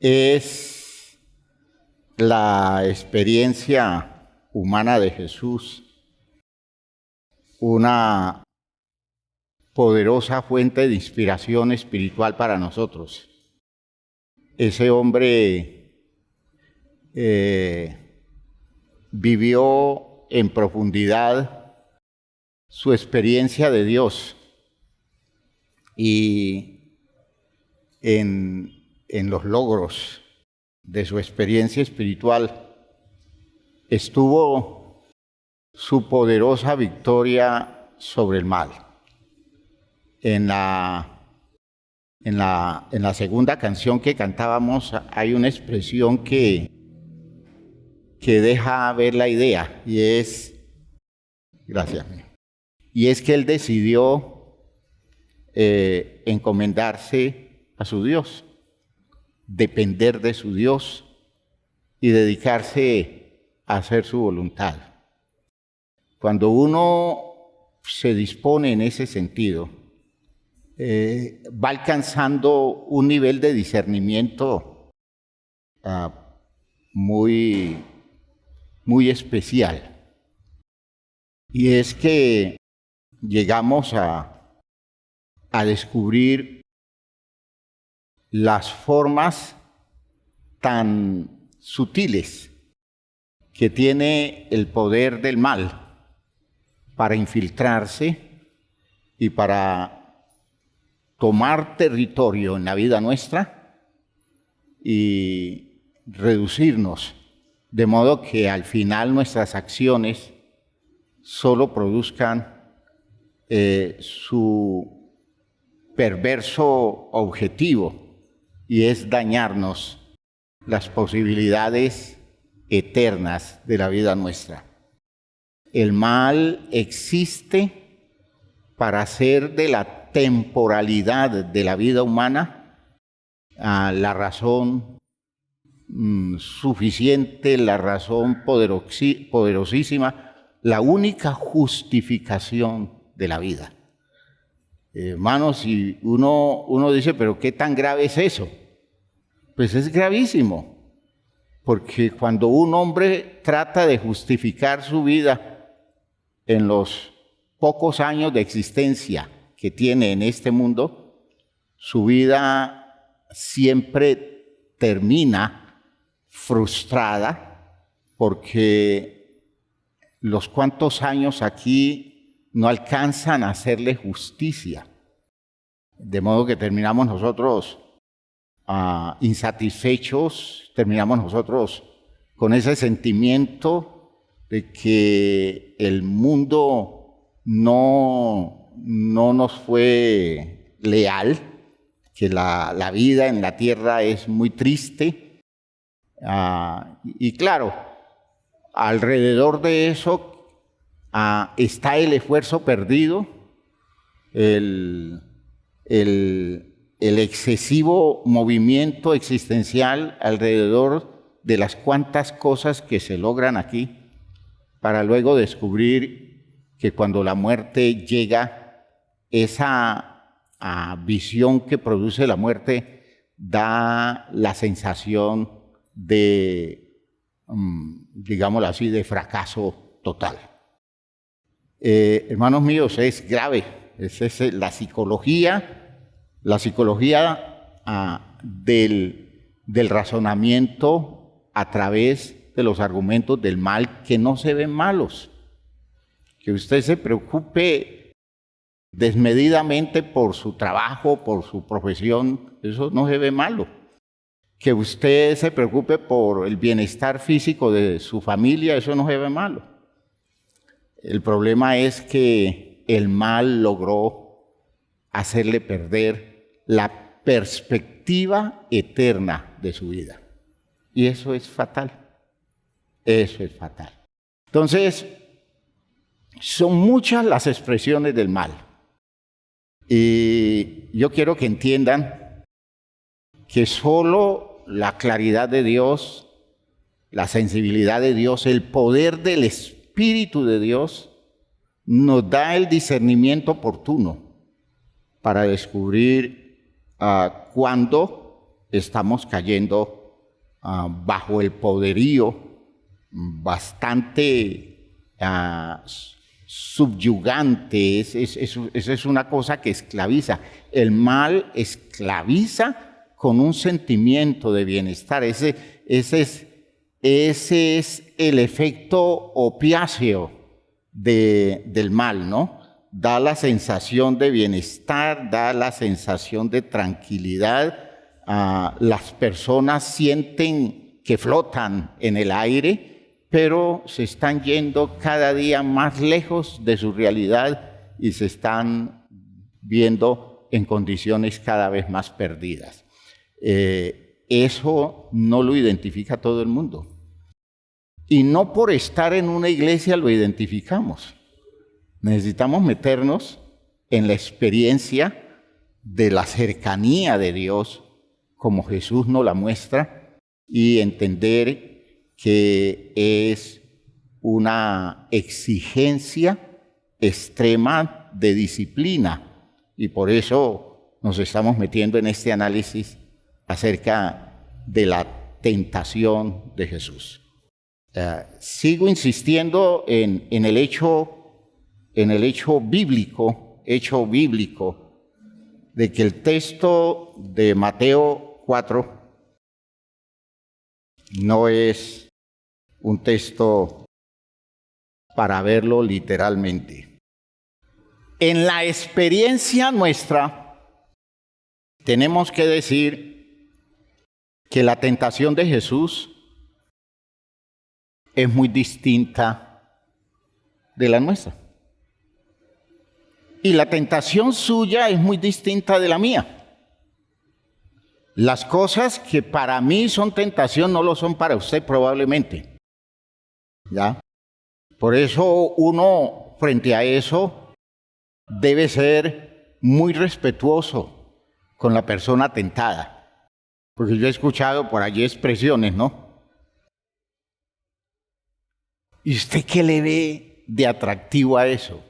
es la experiencia humana de Jesús, una poderosa fuente de inspiración espiritual para nosotros. Ese hombre vivió en profundidad su experiencia de Dios y en los logros de su experiencia espiritual estuvo su poderosa victoria sobre el mal. En la segunda canción que cantábamos hay una expresión que deja ver la idea y es, gracias, y es que él decidió encomendarse a su Dios, depender de su Dios y dedicarse a hacer su voluntad. Cuando uno se dispone en ese sentido, va alcanzando un nivel de discernimiento muy especial. Y es que llegamos a descubrir las formas tan sutiles que tiene el poder del mal para infiltrarse y para tomar territorio en la vida nuestra y reducirnos, de modo que al final nuestras acciones solo produzcan su perverso objetivo, y es dañarnos las posibilidades eternas de la vida nuestra. El mal existe para hacer de la temporalidad de la vida humana la razón suficiente, la razón poderosísima, la única justificación de la vida. Hermanos, si uno dice, pero ¿qué tan grave es eso? Pues es gravísimo, porque cuando un hombre trata de justificar su vida en los pocos años de existencia que tiene en este mundo, su vida siempre termina frustrada porque los cuantos años aquí no alcanzan a hacerle justicia. De modo que terminamos nosotros insatisfechos, terminamos nosotros con ese sentimiento de que el mundo no nos fue leal, que la vida en la tierra es muy triste. Y claro, alrededor de eso está el esfuerzo perdido, el excesivo movimiento existencial alrededor de las cuantas cosas que se logran aquí, para luego descubrir que cuando la muerte llega, esa visión que produce la muerte da la sensación de, digámoslo así, de fracaso total. Hermanos míos, es grave. Es la psicología del razonamiento a través de los argumentos del mal, que no se ven malos. Que usted se preocupe desmedidamente por su trabajo, por su profesión, eso no se ve malo. Que usted se preocupe por el bienestar físico de su familia, eso no se ve malo. El problema es que el mal logró hacerle perder la perspectiva eterna de su vida. Y eso es fatal. Eso es fatal. Entonces, son muchas las expresiones del mal. Y yo quiero que entiendan que solo la claridad de Dios, la sensibilidad de Dios, el poder del Espíritu de Dios nos da el discernimiento oportuno para descubrir cuándo estamos cayendo bajo el poderío bastante subyugante. Esa es una cosa que esclaviza. El mal esclaviza con un sentimiento de bienestar. Ese es el efecto opiáceo del mal, ¿no? Da la sensación de bienestar, da la sensación de tranquilidad. Las personas sienten que flotan en el aire, pero se están yendo cada día más lejos de su realidad y se están viendo en condiciones cada vez más perdidas. Eso no lo identifica todo el mundo. Y no por estar en una iglesia lo identificamos. Necesitamos meternos en la experiencia de la cercanía de Dios, como Jesús nos la muestra, y entender que es una exigencia extrema de disciplina. Y por eso nos estamos metiendo en este análisis acerca de la tentación de Jesús. Sigo insistiendo en el hecho bíblico de que el texto de Mateo 4 no es un texto para verlo literalmente. En la experiencia nuestra, tenemos que decir que la tentación de Jesús es muy distinta de la nuestra. Y la tentación suya es muy distinta de la mía. Las cosas que para mí son tentación no lo son para usted probablemente. ¿Ya? Por eso uno, frente a eso, debe ser muy respetuoso con la persona tentada. Porque yo he escuchado por allí expresiones, ¿no? ¿Y usted qué le ve de atractivo a eso?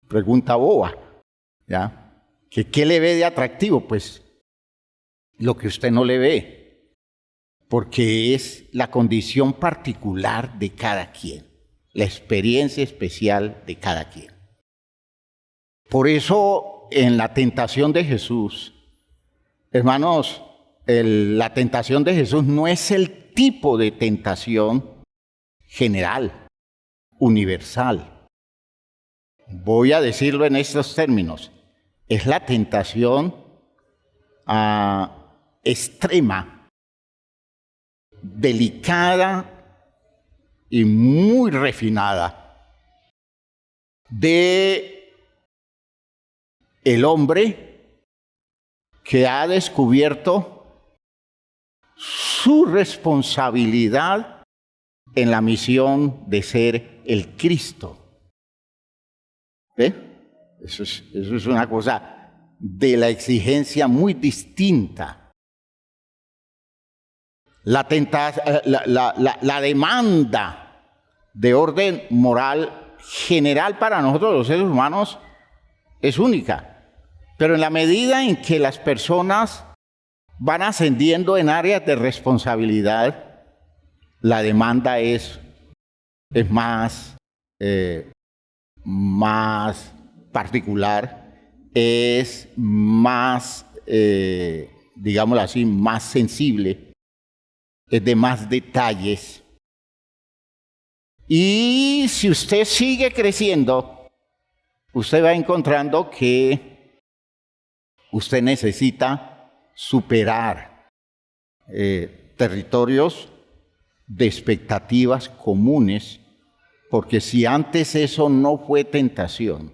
Pregunta boba, ¿ya? ¿Qué le ve de atractivo? Pues lo que usted no le ve, porque es la condición particular de cada quien, la experiencia especial de cada quien. Por eso, en la tentación de Jesús, hermanos, la tentación de Jesús no es el tipo de tentación general, universal. Voy a decirlo en estos términos. Es la tentación extrema, delicada y muy refinada de el hombre que ha descubierto su responsabilidad en la misión de ser el Cristo. ¿Ve? Eso es una cosa de la exigencia muy distinta. La demanda de orden moral general para nosotros los seres humanos es única. Pero en la medida en que las personas van ascendiendo en áreas de responsabilidad, la demanda es más particular, es más, digámoslo así, más sensible, es de más detalles. Y si usted sigue creciendo, usted va encontrando que usted necesita superar territorios de expectativas comunes, porque si antes eso no fue tentación,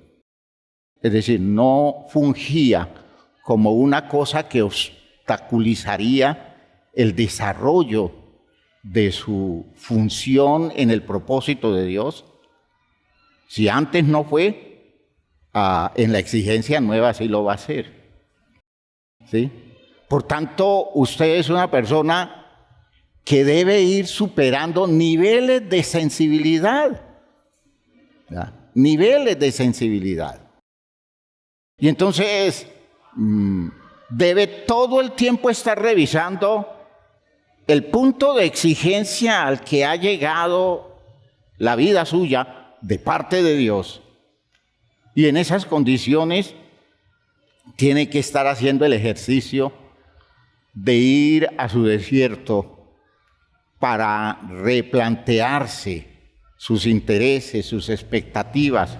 es decir, no fungía como una cosa que obstaculizaría el desarrollo de su función en el propósito de Dios, si antes no fue, en la exigencia nueva sí lo va a hacer. ¿Sí? Por tanto, usted es una persona que debe ir superando niveles de sensibilidad. ¿Ya? Niveles de sensibilidad. Y entonces, debe todo el tiempo estar revisando el punto de exigencia al que ha llegado la vida suya de parte de Dios. Y en esas condiciones tiene que estar haciendo el ejercicio de ir a su desierto para replantearse sus intereses, sus expectativas,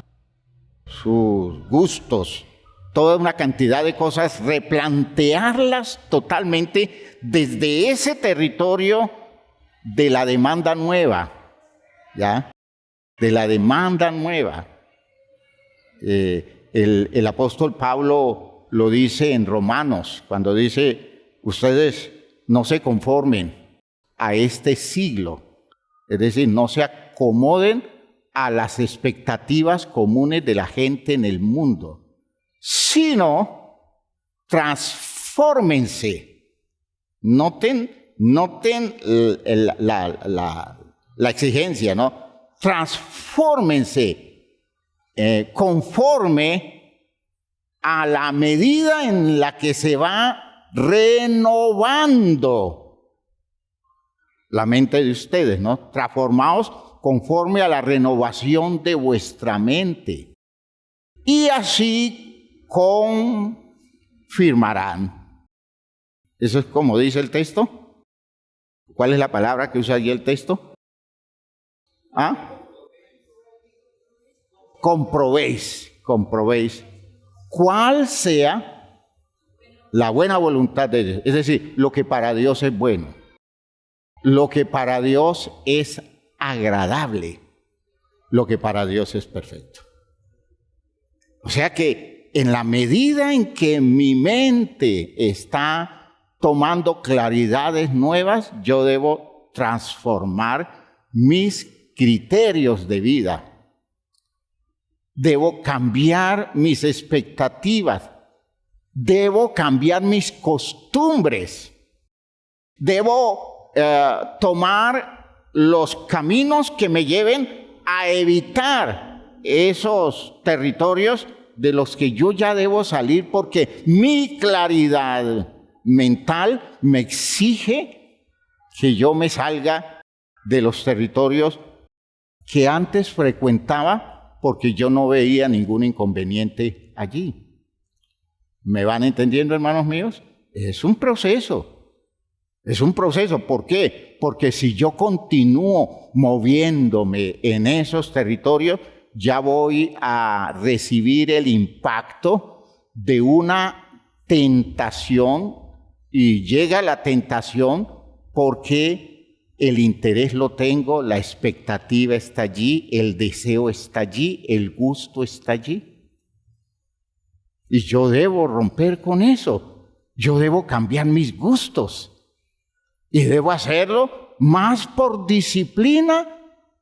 sus gustos, toda una cantidad de cosas, replantearlas totalmente desde ese territorio de la demanda nueva, ¿ya? De la demanda nueva. El apóstol Pablo lo dice en Romanos, cuando dice, ustedes no se conformen a este siglo, es decir, no se acomoden a las expectativas comunes de la gente en el mundo, sino transfórmense. Noten la exigencia, ¿no? Transfórmense conforme a la medida en la que se va renovando la mente de ustedes, ¿no? Transformaos conforme a la renovación de vuestra mente. Y así confirmarán. Eso es como dice el texto. ¿Cuál es la palabra que usa allí el texto? ¿Ah? Comprobéis cuál sea la buena voluntad de Dios. Es decir, lo que para Dios es bueno, lo que para Dios es agradable, lo que para Dios es perfecto. O sea que en la medida en que mi mente está tomando claridades nuevas, yo debo transformar mis criterios de vida. Debo cambiar mis expectativas. Debo cambiar mis costumbres. Debo tomar los caminos que me lleven a evitar esos territorios de los que yo ya debo salir, porque mi claridad mental me exige que yo me salga de los territorios que antes frecuentaba, porque yo no veía ningún inconveniente allí. ¿Me van entendiendo, hermanos míos? Es un proceso. Es un proceso. ¿Por qué? Porque si yo continúo moviéndome en esos territorios, ya voy a recibir el impacto de una tentación, y llega la tentación porque el interés lo tengo, la expectativa está allí, el deseo está allí, el gusto está allí. Y yo debo romper con eso. Yo debo cambiar mis gustos. Y debo hacerlo más por disciplina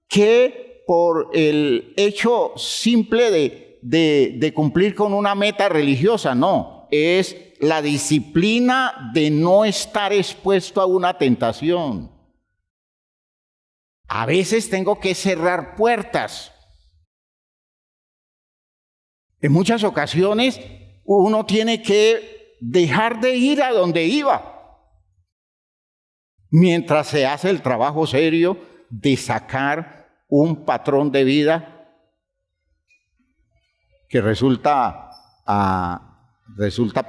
que por el hecho simple de cumplir con una meta religiosa. No, es la disciplina de no estar expuesto a una tentación. A veces tengo que cerrar puertas. En muchas ocasiones uno tiene que dejar de ir a donde iba, mientras se hace el trabajo serio de sacar un patrón de vida que resulta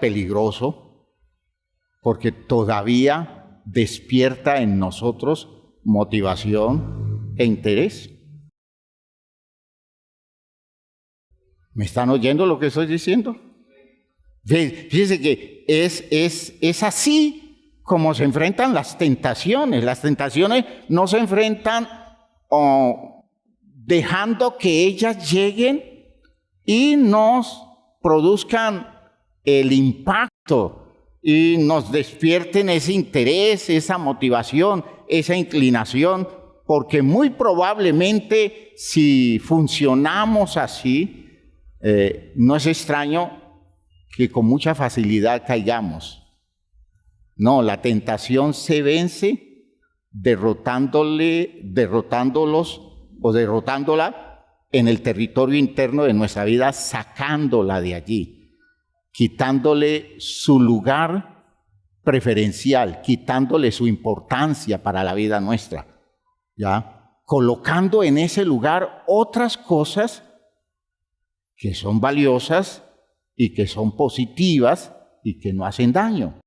peligroso, porque todavía despierta en nosotros motivación e interés. ¿Me están oyendo lo que estoy diciendo? Fíjense que es así como se enfrentan las tentaciones. Las tentaciones no se enfrentan dejando que ellas lleguen y nos produzcan el impacto y nos despierten ese interés, esa motivación, esa inclinación, porque muy probablemente si funcionamos así, no es extraño que con mucha facilidad caigamos. No, la tentación se vence derrotándola en el territorio interno de nuestra vida, sacándola de allí. quitándole su lugar preferencial, quitándole su importancia para la vida nuestra, ¿ya? Colocando en ese lugar otras cosas que son valiosas y que son positivas y que no hacen daño.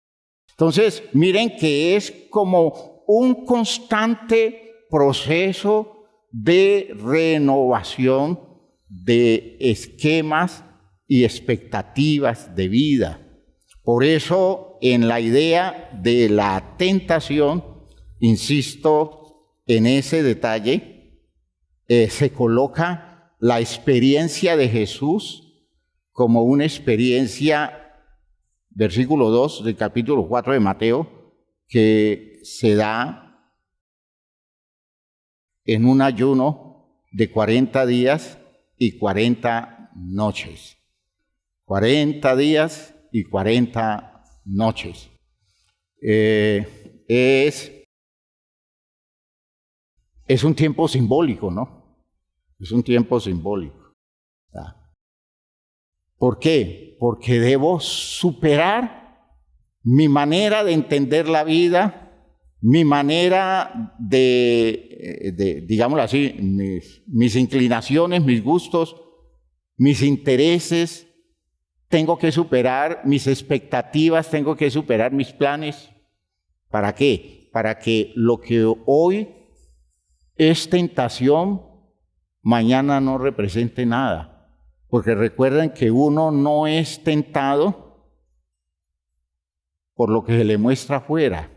Entonces, miren que es como un constante proceso de renovación de esquemas y expectativas de vida. Por eso, en la idea de la tentación, insisto en ese detalle, se coloca la experiencia de Jesús como una experiencia, versículo 2 del capítulo 4 de Mateo, que se da en un ayuno de 40 días y 40 noches. 40 días y 40 noches. Es un tiempo simbólico, ¿no? Es un tiempo simbólico. ¿Por qué? Porque debo superar mi manera de entender la vida, mi manera digámoslo así, mis inclinaciones, mis gustos, mis intereses. Tengo que superar mis expectativas, tengo que superar mis planes. ¿Para qué? Para que lo que hoy es tentación, mañana no represente nada. Porque recuerden que uno no es tentado por lo que se le muestra afuera.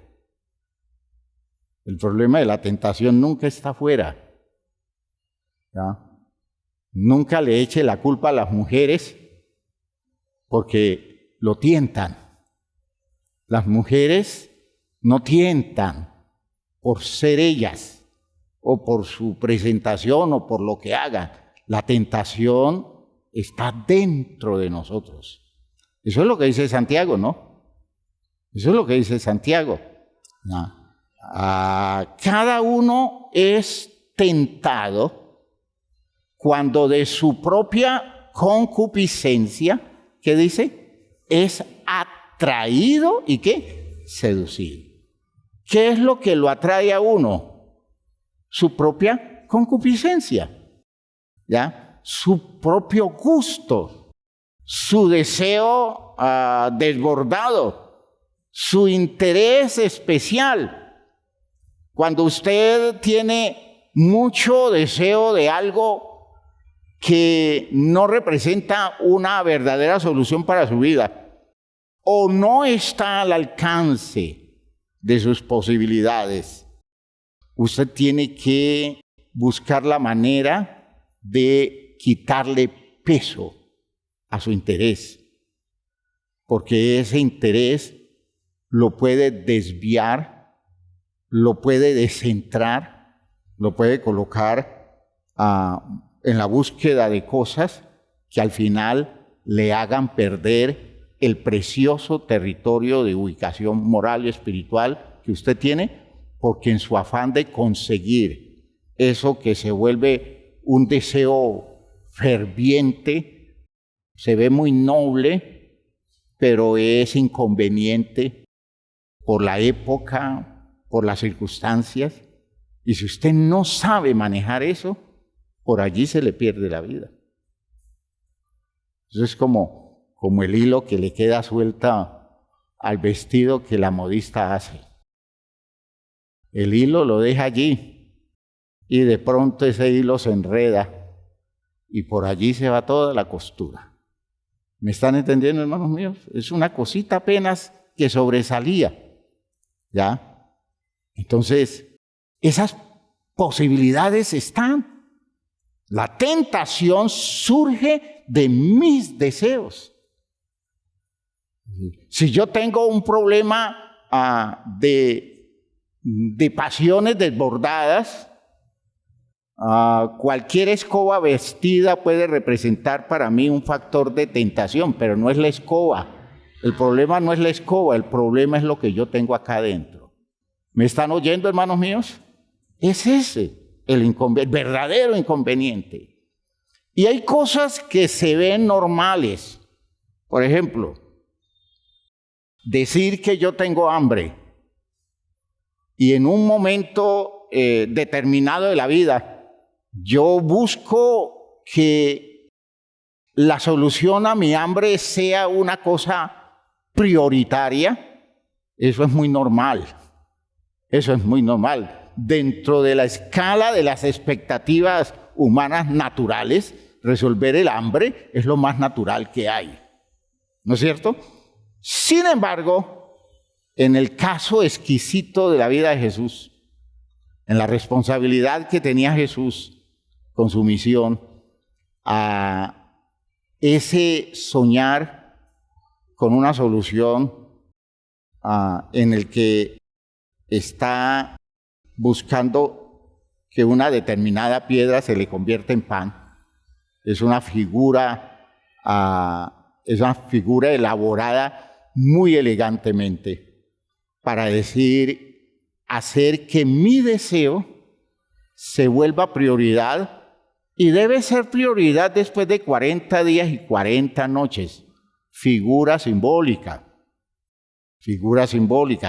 El problema de la tentación nunca está afuera. ¿Ya? Nunca le eche la culpa a las mujeres porque lo tientan. Las mujeres no tientan por ser ellas o por su presentación o por lo que hagan. La tentación está dentro de nosotros. Eso es lo que dice Santiago, ¿no? Eso es lo que dice Santiago. ¿No? Cada uno es tentado cuando de su propia concupiscencia, ¿qué dice? Es atraído y ¿qué? Seducido. ¿Qué es lo que lo atrae a uno? Su propia concupiscencia, ¿ya? Su propio gusto, su deseo desbordado, su interés especial. Cuando usted tiene mucho deseo de algo que no representa una verdadera solución para su vida, o no está al alcance de sus posibilidades, usted tiene que buscar la manera de quitarle peso a su interés, porque ese interés lo puede desviar, lo puede descentrar, lo puede colocar en la búsqueda de cosas que al final le hagan perder el precioso territorio de ubicación moral y espiritual que usted tiene, porque en su afán de conseguir eso que se vuelve un deseo ferviente, se ve muy noble, pero es inconveniente por la época, por las circunstancias, y si usted no sabe manejar eso, por allí se le pierde la vida. Eso es como el hilo que le queda suelta al vestido que la modista hace. El hilo lo deja allí y de pronto ese hilo se enreda y por allí se va toda la costura. ¿Me están entendiendo, hermanos míos? Es una cosita apenas que sobresalía, ¿ya? Entonces, esas posibilidades están. La tentación surge de mis deseos. Si yo tengo un problema de pasiones desbordadas, cualquier escoba vestida puede representar para mí un factor de tentación, pero no es la escoba. El problema no es la escoba, el problema es lo que yo tengo acá adentro. ¿Me están oyendo, hermanos míos? Es ese el verdadero inconveniente. Y hay cosas que se ven normales, Por ejemplo, decir que yo tengo hambre y en un momento determinado de la vida yo busco que la solución a mi hambre sea una cosa prioritaria, eso es muy normal. Eso es muy normal. Dentro de la escala de las expectativas humanas naturales, resolver el hambre es lo más natural que hay. ¿No es cierto? Sin embargo, en el caso exquisito de la vida de Jesús, en la responsabilidad que tenía Jesús con su misión, a ese soñar con una solución en el que está buscando que una determinada piedra se le convierta en pan. Es una figura elaborada muy elegantemente para hacer que mi deseo se vuelva prioridad, y debe ser prioridad después de 40 días y 40 noches. Figura simbólica,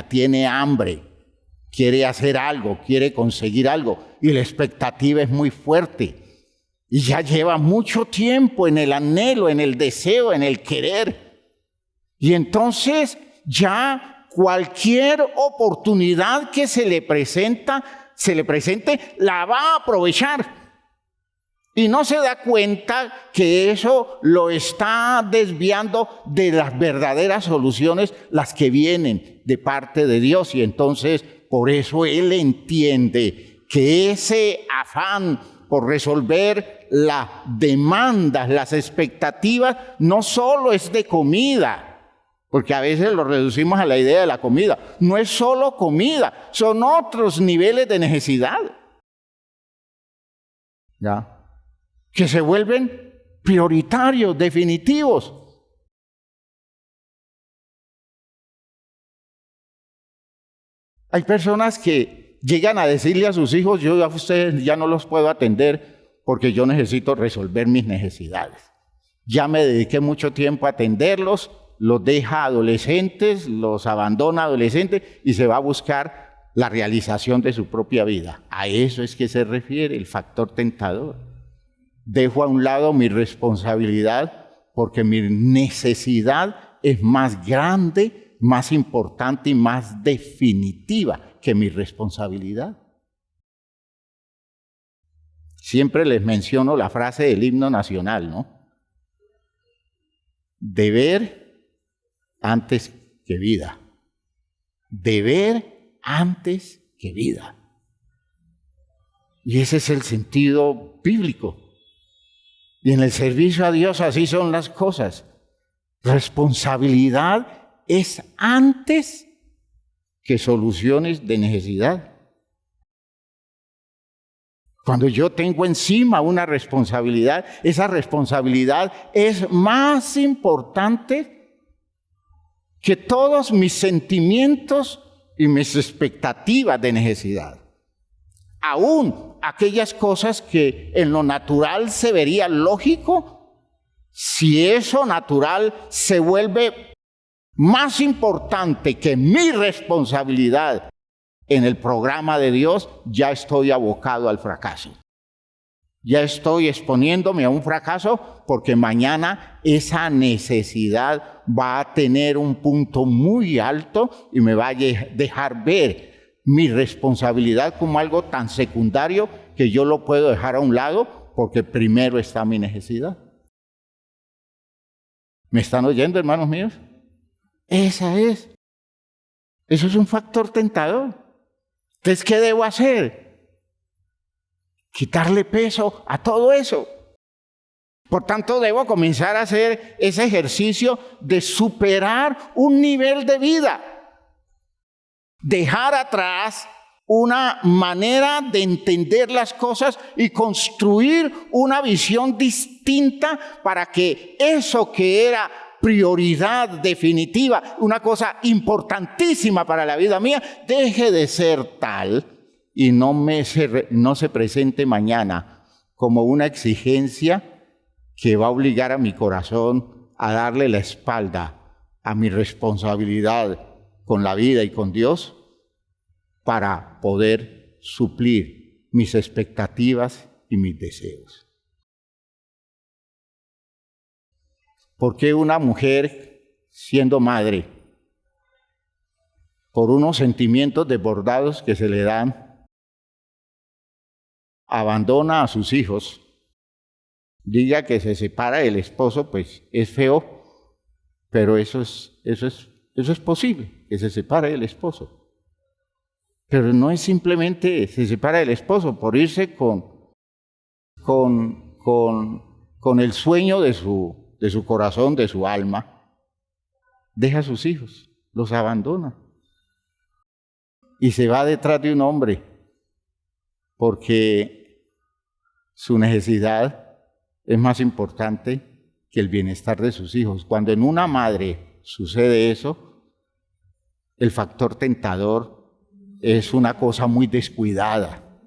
tiene hambre, quiere hacer algo, quiere conseguir algo, y la expectativa es muy fuerte. Y ya lleva mucho tiempo en el anhelo, en el deseo, en el querer. Y entonces ya cualquier oportunidad que se le presente, la va a aprovechar. Y no se da cuenta que eso lo está desviando de las verdaderas soluciones, las que vienen de parte de Dios. Y entonces, por eso él entiende que ese afán por resolver las demandas, las expectativas, no solo es de comida, porque a veces lo reducimos a la idea de la comida. No es solo comida, son otros niveles de necesidad, ¿ya?, que se vuelven prioritarios, definitivos. Hay personas que llegan a decirle a sus hijos: yo a ustedes ya no los puedo atender porque yo necesito resolver mis necesidades. Ya me dediqué mucho tiempo a atenderlos, los deja adolescentes, los abandona adolescentes y se va a buscar la realización de su propia vida. A eso es que se refiere el factor tentador. Dejo a un lado mi responsabilidad porque mi necesidad es más grande, más importante y más definitiva que mi responsabilidad. Siempre les menciono la frase del himno nacional, ¿no? Deber antes que vida. Deber antes que vida. Y ese es el sentido bíblico. Y en el servicio a Dios así son las cosas. Responsabilidad es antes que soluciones de necesidad. Cuando yo tengo encima una responsabilidad, esa responsabilidad es más importante que todos mis sentimientos y mis expectativas de necesidad. Aún aquellas cosas que en lo natural se vería lógico, si eso natural se vuelve más importante que mi responsabilidad en el programa de Dios, ya estoy abocado al fracaso. Ya estoy exponiéndome a un fracaso porque mañana esa necesidad va a tener un punto muy alto y me va a dejar ver mi responsabilidad como algo tan secundario que yo lo puedo dejar a un lado porque primero está mi necesidad. ¿Me están oyendo, hermanos míos? Eso es un factor tentador. Entonces, ¿qué debo hacer? Quitarle peso a todo eso. Por tanto, debo comenzar a hacer ese ejercicio de superar un nivel de vida. Dejar atrás una manera de entender las cosas y construir una visión distinta para que eso que era prioridad definitiva, una cosa importantísima para la vida mía, deje de ser tal y no se presente mañana como una exigencia que va a obligar a mi corazón a darle la espalda a mi responsabilidad con la vida y con Dios para poder suplir mis expectativas y mis deseos. ¿Por qué una mujer, siendo madre, por unos sentimientos desbordados que se le dan, abandona a sus hijos? Diga que se separa del esposo, pues es feo, pero eso es posible, que se separe del esposo. Pero no es simplemente se separa del esposo por irse con el sueño de su corazón, de su alma. Deja a sus hijos, los abandona. Y se va detrás de un hombre, porque su necesidad es más importante que el bienestar de sus hijos. Cuando en una madre sucede eso, el factor tentador es una cosa muy descuidada,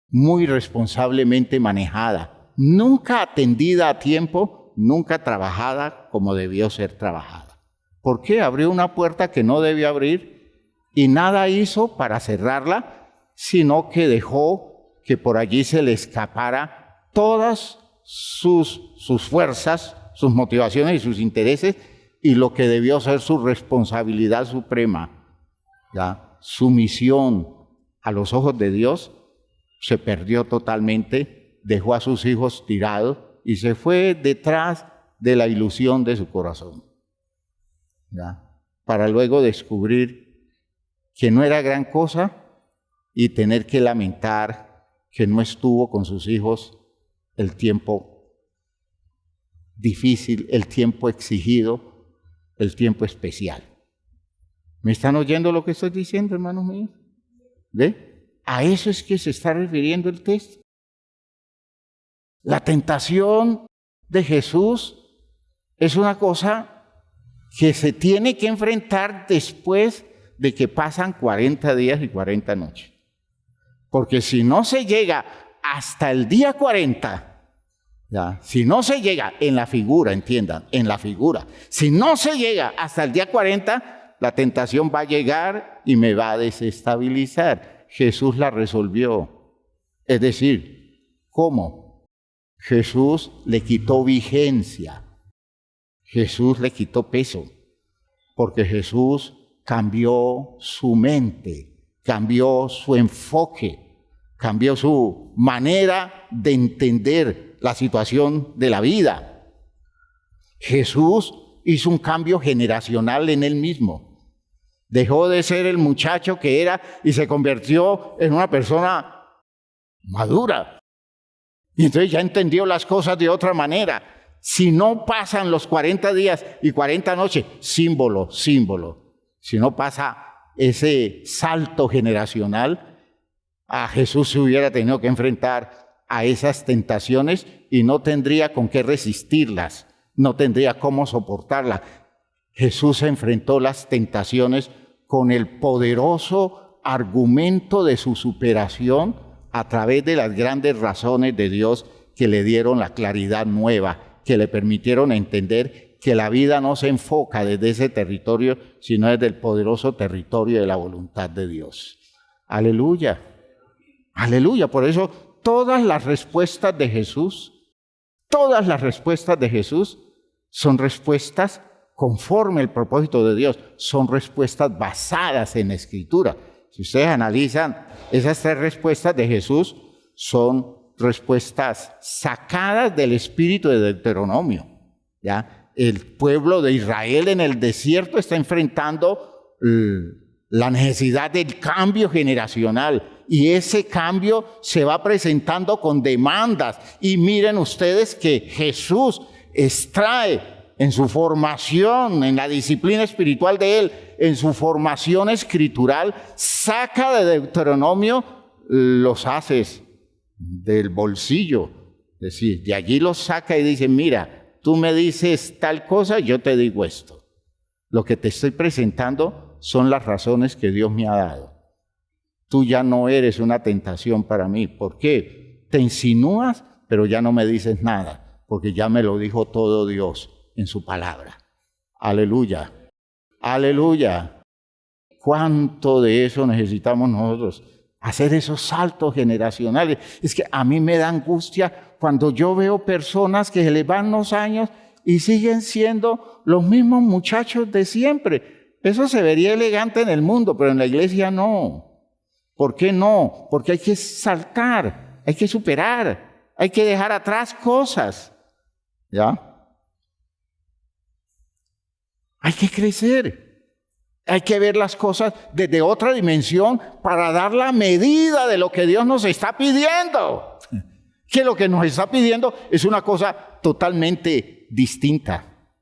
muy responsablemente manejada, nunca atendida a tiempo, nunca trabajada como debió ser trabajada. ¿Por qué? Abrió una puerta que no debió abrir y nada hizo para cerrarla, sino que dejó que por allí se le escapara todas sus fuerzas, sus motivaciones y sus intereses, y lo que debió ser su responsabilidad suprema, ¿ya? Su misión a los ojos de Dios, se perdió totalmente, dejó a sus hijos tirados y se fue detrás de la ilusión de su corazón, ¿ya? Para luego descubrir que no era gran cosa y tener que lamentar que no estuvo con sus hijos el tiempo difícil, el tiempo exigido, el tiempo especial. ¿Me están oyendo lo que estoy diciendo, hermanos míos? ¿Ve? A eso es que se está refiriendo el texto. La tentación de Jesús es una cosa que se tiene que enfrentar después de que pasan 40 días y 40 noches. Porque si no se llega hasta el día 40, ¿ya? Si no se llega en la figura, entiendan, en la figura, si no se llega hasta el día 40, la tentación va a llegar y me va a desestabilizar. Jesús la resolvió. Es decir, ¿cómo? Jesús le quitó vigencia. Jesús le quitó peso. Porque Jesús cambió su mente, cambió su enfoque, cambió su manera de entender la situación de la vida. Jesús hizo un cambio generacional en él mismo. Dejó de ser el muchacho que era y se convirtió en una persona madura. Y entonces ya entendió las cosas de otra manera. Si no pasan los 40 días y 40 noches, símbolo. Si no pasa ese salto generacional, a Jesús se hubiera tenido que enfrentar a esas tentaciones y no tendría con qué resistirlas, no tendría cómo soportarlas. Jesús enfrentó las tentaciones con el poderoso argumento de su superación a través de las grandes razones de Dios que le dieron la claridad nueva, que le permitieron entender que la vida no se enfoca desde ese territorio, sino desde el poderoso territorio de la voluntad de Dios. Aleluya, aleluya. Por eso todas las respuestas de Jesús son respuestas conforme al propósito de Dios, son respuestas basadas en la Escritura. Si ustedes analizan esas tres respuestas de Jesús, son respuestas sacadas del espíritu de Deuteronomio, ¿ya? El pueblo de Israel en el desierto está enfrentando la necesidad del cambio generacional y ese cambio se va presentando con demandas. Y miren ustedes que Jesús extrae en su formación, en la disciplina espiritual de él, en su formación escritural, saca de Deuteronomio los haces del bolsillo. Es decir, de allí los saca y dice, mira, tú me dices tal cosa, yo te digo esto. Lo que te estoy presentando son las razones que Dios me ha dado. Tú ya no eres una tentación para mí. ¿Por qué? Te insinúas, pero ya no me dices nada, porque ya me lo dijo todo Dios. en su palabra. Aleluya, aleluya. ¿Cuánto de eso necesitamos nosotros? Hacer esos saltos generacionales. Es que a mí me da angustia cuando yo veo personas que se les van los años y siguen siendo los mismos muchachos de siempre. Eso se vería elegante en el mundo, pero en la iglesia no. ¿Por qué no? Porque hay que saltar, hay que superar, hay que dejar atrás cosas. ¿Ya? Hay que crecer. Hay que ver las cosas desde otra dimensión para dar la medida de lo que Dios nos está pidiendo. Que lo que nos está pidiendo es una cosa totalmente distinta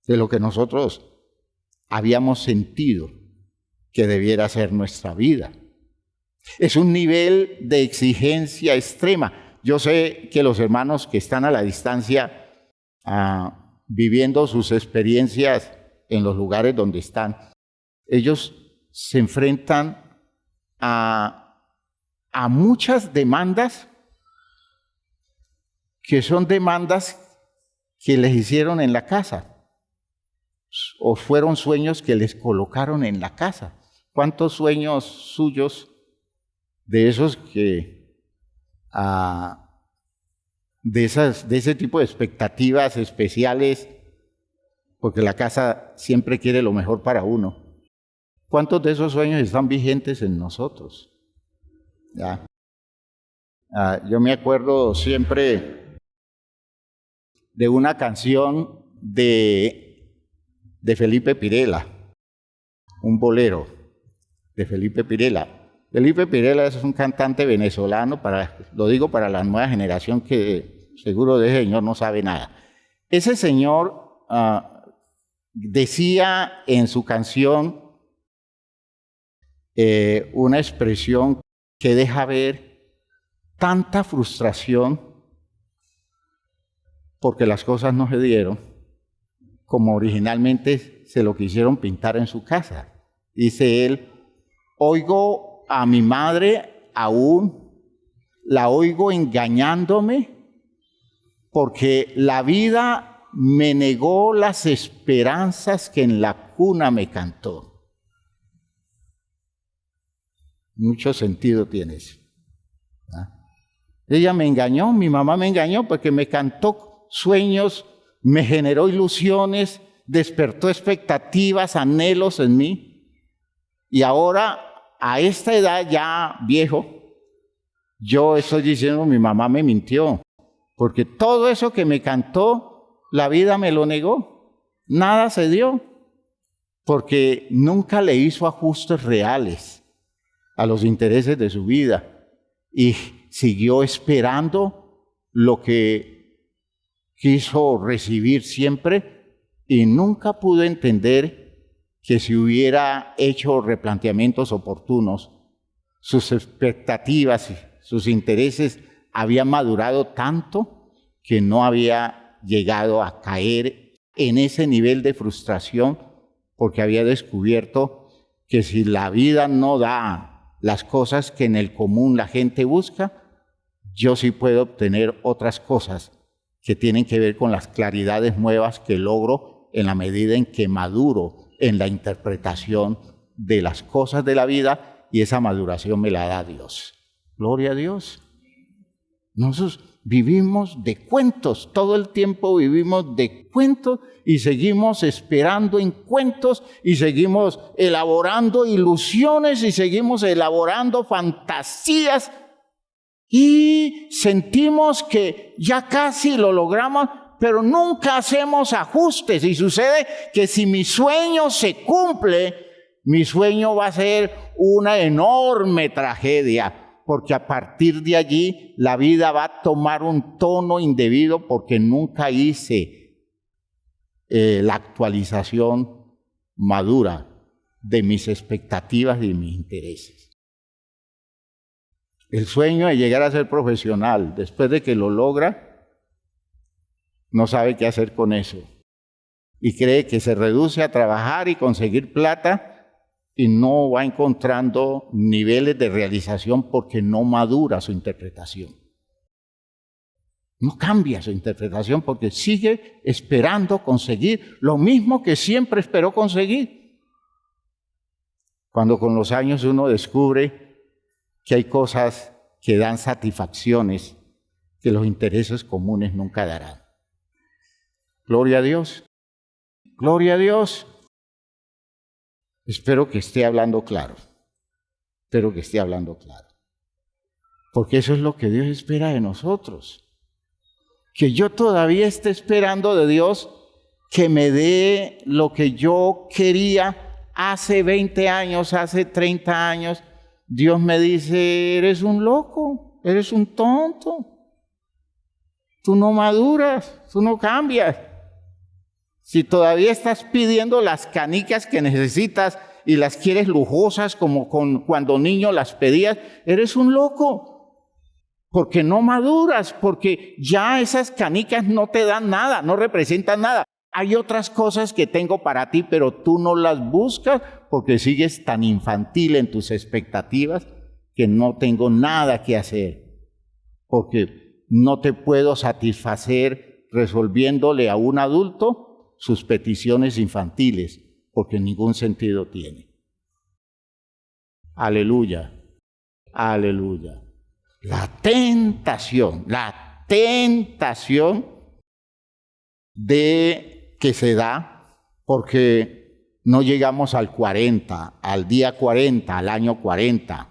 de lo que nosotros habíamos sentido que debiera ser nuestra vida. Es un nivel de exigencia extrema. Yo sé que los hermanos que están a la distancia viviendo sus experiencias en los lugares donde están, ellos se enfrentan a muchas demandas que son demandas que les hicieron en la casa o fueron sueños que les colocaron en la casa. ¿Cuántos sueños suyos de esos que de ese tipo de expectativas especiales, porque la casa siempre quiere lo mejor para uno? ¿Cuántos de esos sueños están vigentes en nosotros? ¿Ya? Yo me acuerdo siempre de una canción de Felipe Pirela, un bolero de Felipe Pirela. Felipe Pirela es un cantante venezolano, lo digo para la nueva generación que seguro de ese señor no sabe nada. Ese señor decía en su canción una expresión que deja ver tanta frustración porque las cosas no se dieron como originalmente se lo quisieron pintar en su casa. Dice él: oigo a mi madre aún, la oigo engañándome porque la vida me negó las esperanzas que en la cuna me cantó. Mucho sentido tiene eso. Ella me engañó, mi mamá me engañó porque me cantó sueños, me generó ilusiones, despertó expectativas, anhelos en mí. Y ahora, a esta edad ya viejo, yo estoy diciendo, mi mamá me mintió, porque todo eso que me cantó, la vida me lo negó. Nada se dio, porque nunca le hizo ajustes reales a los intereses de su vida y siguió esperando lo que quiso recibir siempre y nunca pudo entender que si hubiera hecho replanteamientos oportunos, sus expectativas y sus intereses habían madurado tanto que no había llegado a caer en ese nivel de frustración porque había descubierto que si la vida no da las cosas que en el común la gente busca, yo sí puedo obtener otras cosas que tienen que ver con las claridades nuevas que logro en la medida en que maduro en la interpretación de las cosas de la vida, y esa maduración me la da Dios. Gloria a Dios. Nosotros vivimos de cuentos, todo el tiempo vivimos de cuentos y seguimos esperando en cuentos y seguimos elaborando ilusiones y seguimos elaborando fantasías y sentimos que ya casi lo logramos, pero nunca hacemos ajustes y sucede que si mi sueño se cumple, mi sueño va a ser una enorme tragedia. Porque a partir de allí la vida va a tomar un tono indebido porque nunca hice la actualización madura de mis expectativas y mis intereses. El sueño de llegar a ser profesional, después de que lo logra, no sabe qué hacer con eso. Y cree que se reduce a trabajar y conseguir plata y no va encontrando niveles de realización porque no madura su interpretación. No cambia su interpretación porque sigue esperando conseguir lo mismo que siempre esperó conseguir. Cuando con los años uno descubre que hay cosas que dan satisfacciones que los intereses comunes nunca darán. Gloria a Dios. Gloria a Dios. Espero que esté hablando claro. Espero que esté hablando claro. Porque eso es lo que Dios espera de nosotros. Que yo todavía esté esperando de Dios que me dé lo que yo quería hace 20 años, hace 30 años. Dios me dice, eres un loco, eres un tonto. Tú no maduras, tú no cambias. Si todavía estás pidiendo las canicas que necesitas y las quieres lujosas como cuando niño las pedías, eres un loco. Porque no maduras, porque ya esas canicas no te dan nada, no representan nada. Hay otras cosas que tengo para ti, pero tú no las buscas porque sigues tan infantil en tus expectativas que no tengo nada que hacer. Porque no te puedo satisfacer resolviéndole a un adulto sus peticiones infantiles, porque ningún sentido tiene. Aleluya, aleluya. La tentación de que se da porque no llegamos al 40, al día 40, al año 40.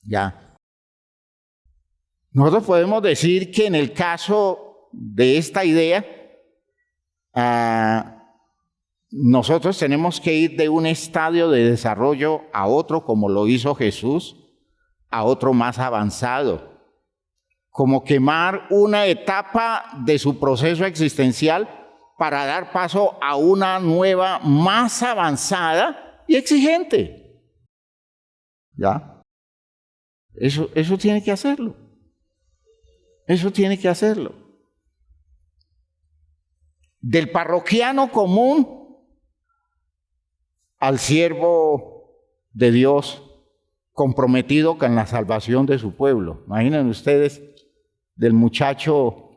Ya. Nosotros podemos decir que en el caso de esta idea, nosotros tenemos que ir de un estadio de desarrollo a otro, como lo hizo Jesús, a otro más avanzado, como quemar una etapa de su proceso existencial para dar paso a una nueva más avanzada y exigente. ¿Ya? Eso tiene que hacerlo. Eso tiene que hacerlo. Del parroquiano común al siervo de Dios comprometido con la salvación de su pueblo. Imaginen ustedes del muchacho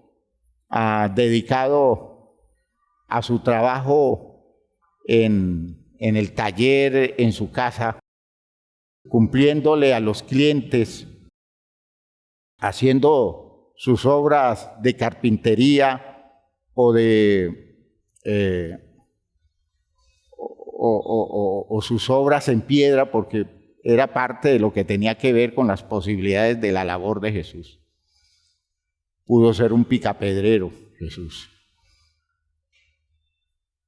dedicado a su trabajo en el taller, en su casa, cumpliéndole a los clientes, haciendo sus obras de carpintería o sus obras en piedra, porque era parte de lo que tenía que ver con las posibilidades de la labor de Jesús. Pudo ser un picapedrero, Jesús.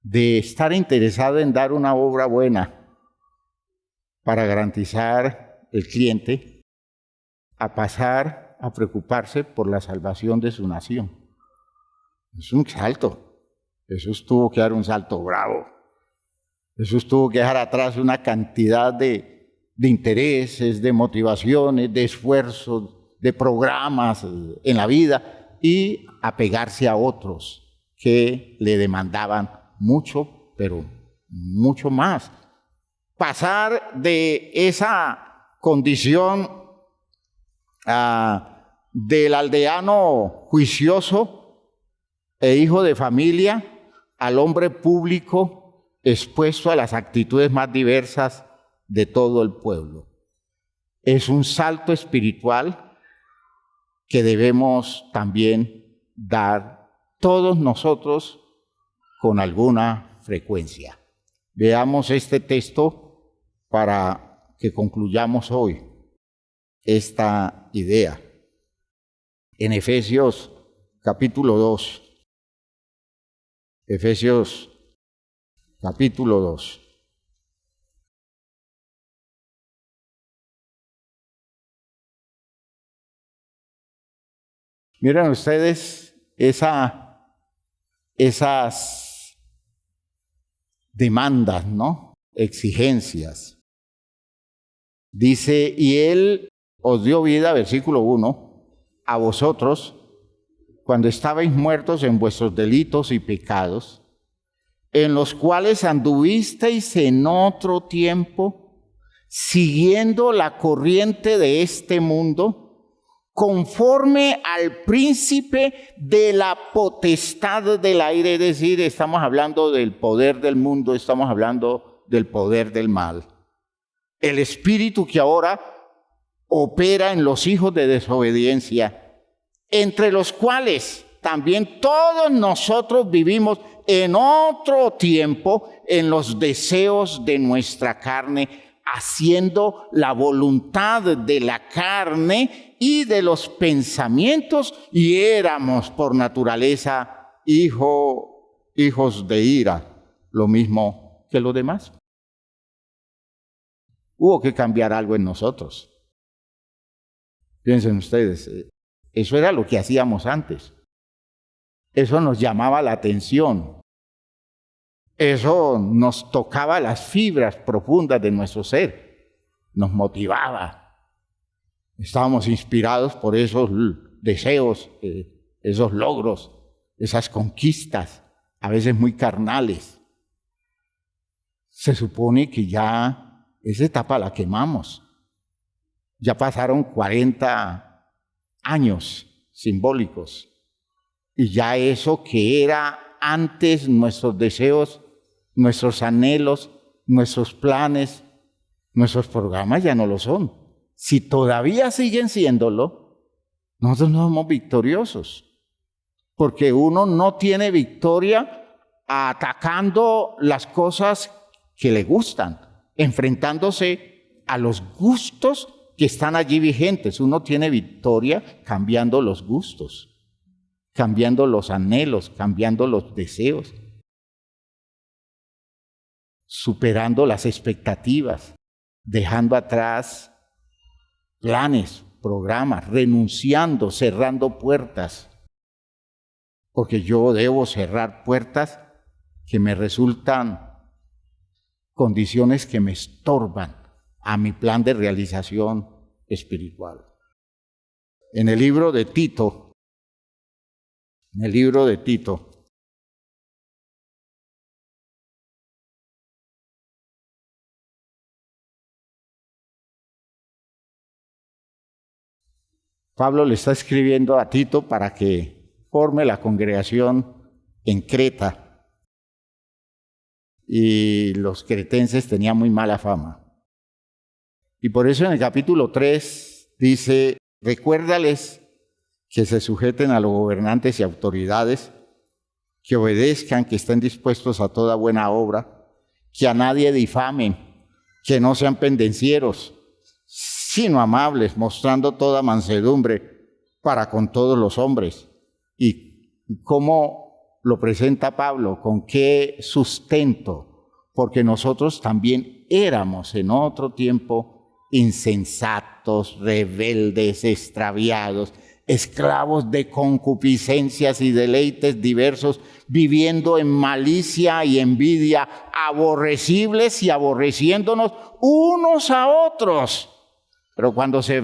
De estar interesado en dar una obra buena para garantizar el cliente, a pasar a preocuparse por la salvación de su nación. Es un salto. Jesús tuvo que dar un salto bravo. Jesús tuvo que dejar atrás una cantidad de intereses, de motivaciones, de esfuerzos, de programas en la vida y apegarse a otros que le demandaban mucho, pero mucho más. Pasar de esa condición del aldeano juicioso e hijo de familia al hombre público expuesto a las actitudes más diversas de todo el pueblo. Es un salto espiritual que debemos también dar todos nosotros con alguna frecuencia. Veamos este texto para que concluyamos hoy esta idea. En Efesios capítulo 2. Efesios capítulo 2. Miren ustedes esas demandas, ¿no? Exigencias. Dice, y Él os dio vida, versículo 1, a vosotros, cuando estabais muertos en vuestros delitos y pecados, en los cuales anduvisteis en otro tiempo, siguiendo la corriente de este mundo, conforme al príncipe de la potestad del aire, es decir, estamos hablando del poder del mundo, estamos hablando del poder del mal. El espíritu que ahora opera en los hijos de desobediencia, entre los cuales también todos nosotros vivimos en otro tiempo en los deseos de nuestra carne, haciendo la voluntad de la carne y de los pensamientos, y éramos por naturaleza hijos de ira, lo mismo que los demás. Hubo que cambiar algo en nosotros. Piensen ustedes, eso era lo que hacíamos antes. Eso nos llamaba la atención. Eso nos tocaba las fibras profundas de nuestro ser. Nos motivaba. Estábamos inspirados por esos deseos, esos logros, esas conquistas, a veces muy carnales. Se supone que ya esa etapa la quemamos. Ya pasaron 40 años simbólicos. Y ya eso que era antes nuestros deseos, nuestros anhelos, nuestros planes, nuestros programas ya no lo son. Si todavía siguen siéndolo, nosotros no somos victoriosos. Porque uno no tiene victoria atacando las cosas que le gustan, enfrentándose a los gustos que están allí vigentes. Uno tiene victoria cambiando los gustos, cambiando los anhelos, cambiando los deseos, superando las expectativas, dejando atrás planes, programas, renunciando, cerrando puertas. Porque yo debo cerrar puertas que me resultan condiciones que me estorban a mi plan de realización espiritual. En el libro de Tito, Pablo le está escribiendo a Tito para que forme la congregación en Creta. Y los cretenses tenían muy mala fama. Y por eso en el capítulo 3 dice: recuérdales que se sujeten a los gobernantes y autoridades, que obedezcan, que estén dispuestos a toda buena obra, que a nadie difamen, que no sean pendencieros, sino amables, mostrando toda mansedumbre para con todos los hombres. ¿Y cómo lo presenta Pablo? ¿Con qué sustento? Porque nosotros también éramos en otro tiempo insensatos, rebeldes, extraviados, esclavos de concupiscencias y deleites diversos, viviendo en malicia y envidia, aborrecibles y aborreciéndonos unos a otros. Pero cuando se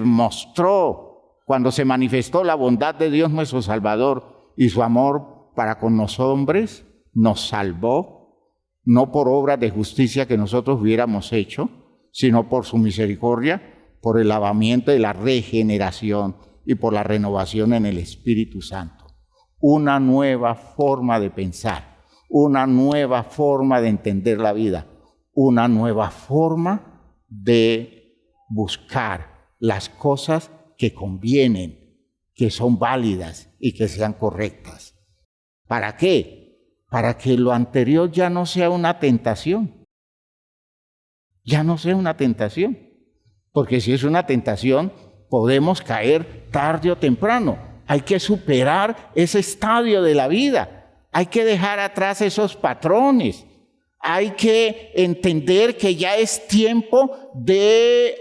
manifestó la bondad de Dios nuestro Salvador y su amor para con los hombres, nos salvó, no por obras de justicia que nosotros hubiéramos hecho, sino por su misericordia, por el lavamiento y la regeneración y por la renovación en el Espíritu Santo. Una nueva forma de pensar, una nueva forma de entender la vida, una nueva forma de buscar las cosas que convienen, que son válidas y que sean correctas. ¿Para qué? Para que lo anterior ya no sea una tentación. Ya no sea una tentación. Porque si es una tentación, podemos caer tarde o temprano. Hay que superar ese estadio de la vida. Hay que dejar atrás esos patrones. Hay que entender que ya es tiempo de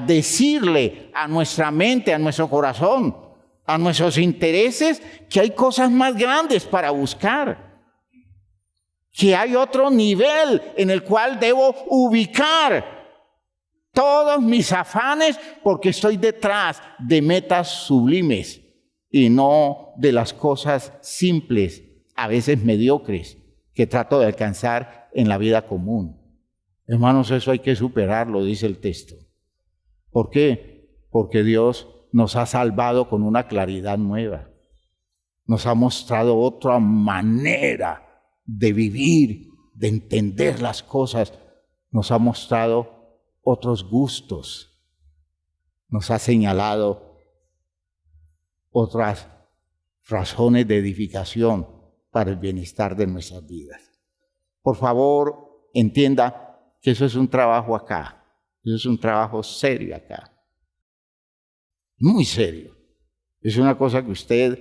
decirle a nuestra mente, a nuestro corazón, a nuestros intereses, que hay cosas más grandes para buscar. Que hay otro nivel en el cual debo ubicar todos mis afanes, porque estoy detrás de metas sublimes y no de las cosas simples, a veces mediocres, que trato de alcanzar en la vida común. Hermanos, eso hay que superarlo, dice el texto. ¿Por qué? Porque Dios nos ha salvado con una claridad nueva. Nos ha mostrado otra manera de vivir, de entender las cosas. Nos ha mostrado otros gustos. Nos ha señalado otras razones de edificación para el bienestar de nuestras vidas. Por favor, entienda que eso es un trabajo acá. Eso es un trabajo serio acá. Muy serio. Es una cosa que usted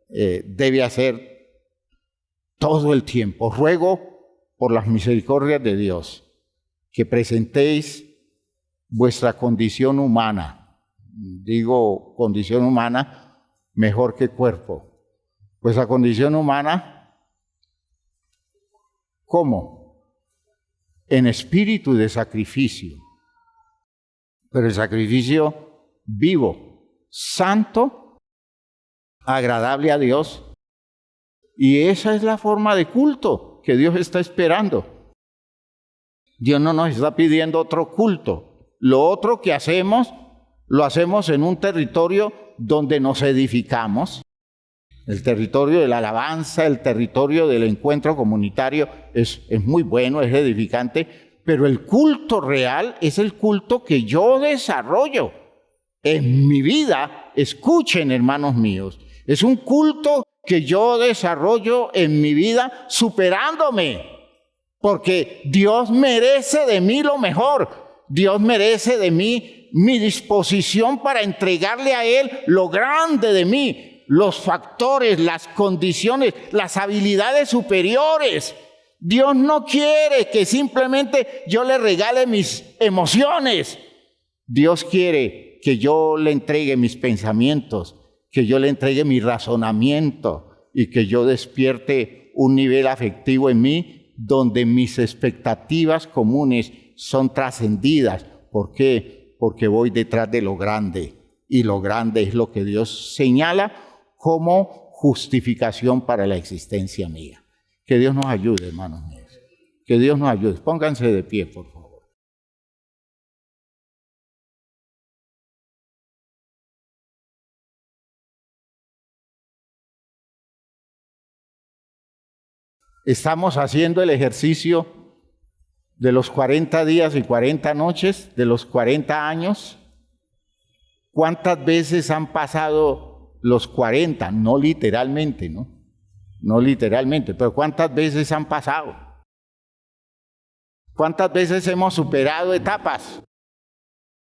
debe hacer todo el tiempo. Ruego por las misericordias de Dios que presentéis vuestra condición humana. Digo condición humana mejor que cuerpo. Vuestra condición humana, ¿cómo? En espíritu de sacrificio. Pero el sacrificio vivo, santo, agradable a Dios. Y esa es la forma de culto que Dios está esperando. Dios no nos está pidiendo otro culto. Lo otro que hacemos, lo hacemos en un territorio donde nos edificamos. El territorio de la alabanza, el territorio del encuentro comunitario es muy bueno, es edificante, pero el culto real es el culto que yo desarrollo en mi vida. Escuchen, hermanos míos, es un culto que yo desarrollo en mi vida superándome, porque Dios merece de mí lo mejor. Dios merece de mí mi disposición para entregarle a Él lo grande de mí, los factores, las condiciones, las habilidades superiores. Dios no quiere que simplemente yo le regale mis emociones. Dios quiere que yo le entregue mis pensamientos, que yo le entregue mi razonamiento y que yo despierte un nivel afectivo en mí donde mis expectativas comunes son trascendidas. ¿Por qué? Porque voy detrás de lo grande, y lo grande es lo que Dios señala como justificación para la existencia mía. Que Dios nos ayude, hermanos míos. Que Dios nos ayude. Pónganse de pie, por favor. Estamos haciendo el ejercicio de los 40 días y 40 noches, de los 40 años. ¿Cuántas veces han pasado los 40? No literalmente, ¿no? No literalmente, pero ¿cuántas veces han pasado? ¿Cuántas veces hemos superado etapas?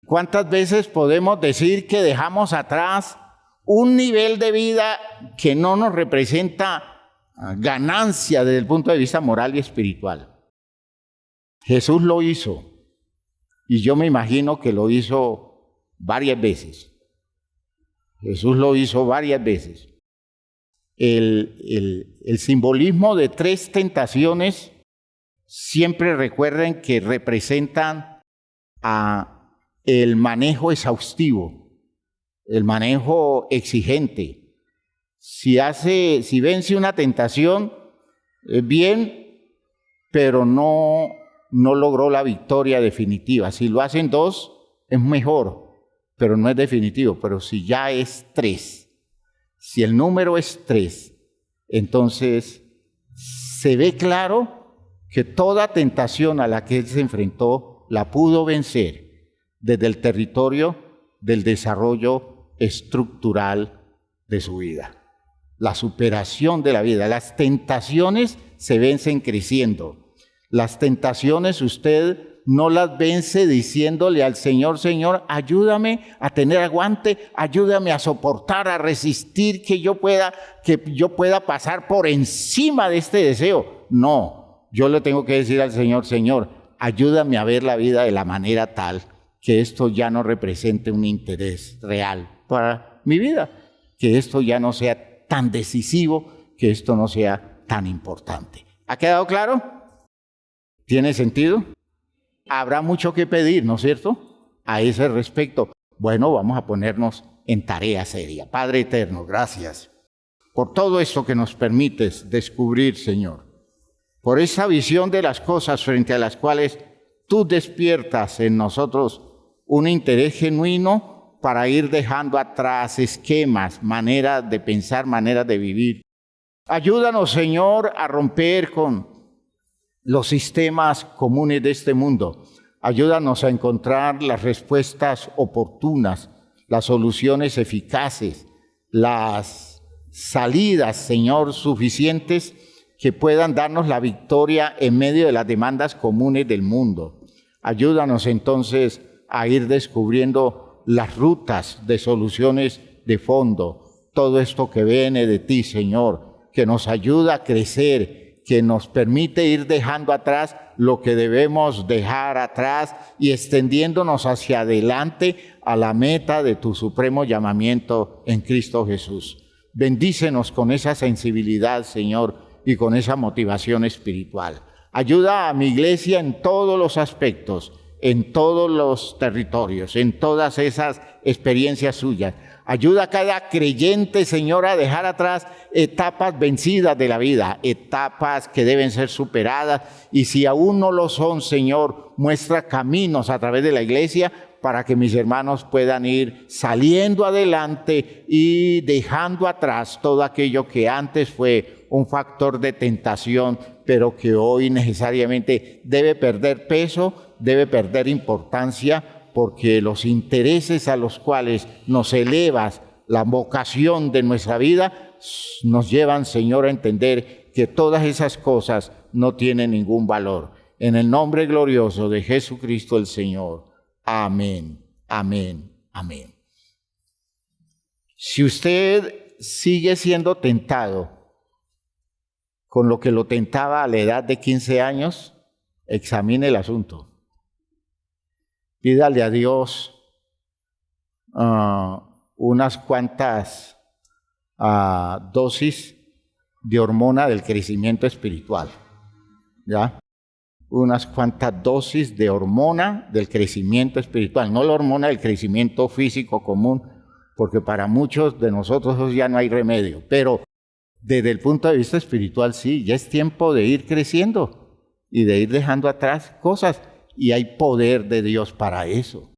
¿Cuántas veces podemos decir que dejamos atrás un nivel de vida que no nos representa ganancia desde el punto de vista moral y espiritual? Jesús lo hizo, y yo me imagino que lo hizo varias veces. Jesús lo hizo varias veces. El simbolismo de 3 tentaciones siempre recuerden que representan el manejo exhaustivo, el manejo exigente. Si vence una tentación, bien, pero no logró la victoria definitiva. Si lo hacen 2, es mejor, pero no es definitivo. Pero si ya es 3, si el número es 3, entonces se ve claro que toda tentación a la que él se enfrentó la pudo vencer desde el territorio del desarrollo estructural de su vida. La superación de la vida. Las tentaciones se vencen creciendo. Las tentaciones usted no las vence diciéndole al Señor: Señor, ayúdame a tener aguante, ayúdame a soportar, a resistir, que yo pueda pasar por encima de este deseo. No, yo le tengo que decir al Señor: Señor, ayúdame a ver la vida de la manera tal que esto ya no represente un interés real para mi vida, que esto ya no sea tan decisivo, que esto no sea tan importante. ¿Ha quedado claro? ¿Tiene sentido? Habrá mucho que pedir, ¿no es cierto?, a ese respecto. Bueno, vamos a ponernos en tarea seria. Padre eterno, gracias por todo esto que nos permites descubrir, Señor, por esa visión de las cosas frente a las cuales tú despiertas en nosotros un interés genuino para ir dejando atrás esquemas, maneras de pensar, maneras de vivir. Ayúdanos, Señor, a romper con los sistemas comunes de este mundo. Ayúdanos a encontrar las respuestas oportunas, las soluciones eficaces, las salidas, Señor, suficientes que puedan darnos la victoria en medio de las demandas comunes del mundo. Ayúdanos entonces a ir descubriendo las rutas de soluciones de fondo, todo esto que viene de ti, Señor, que nos ayuda a crecer, que nos permite ir dejando atrás lo que debemos dejar atrás y extendiéndonos hacia adelante a la meta de tu supremo llamamiento en Cristo Jesús. Bendícenos con esa sensibilidad, Señor, y con esa motivación espiritual. Ayuda a mi iglesia en todos los aspectos, en todos los territorios, en todas esas experiencias suyas. Ayuda a cada creyente, Señor, a dejar atrás etapas vencidas de la vida, etapas que deben ser superadas. Y si aún no lo son, Señor, muestra caminos a través de la iglesia para que mis hermanos puedan ir saliendo adelante y dejando atrás todo aquello que antes fue un factor de tentación, pero que hoy necesariamente debe perder peso, debe perder importancia, porque los intereses a los cuales nos elevas la vocación de nuestra vida nos llevan, Señor, a entender que todas esas cosas no tienen ningún valor. En el nombre glorioso de Jesucristo el Señor. Amén, amén, amén. Si usted sigue siendo tentado con lo que lo tentaba a la edad de 15 años, examine el asunto. Pídale a Dios unas cuantas dosis de hormona del crecimiento espiritual, ¿ya? Unas cuantas dosis de hormona del crecimiento espiritual, no la hormona del crecimiento físico común, porque para muchos de nosotros ya no hay remedio, pero desde el punto de vista espiritual sí, ya es tiempo de ir creciendo y de ir dejando atrás cosas. Y hay poder de Dios para eso.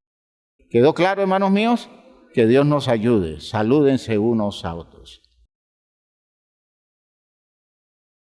¿Quedó claro, hermanos míos? Que Dios nos ayude. Salúdense unos a otros.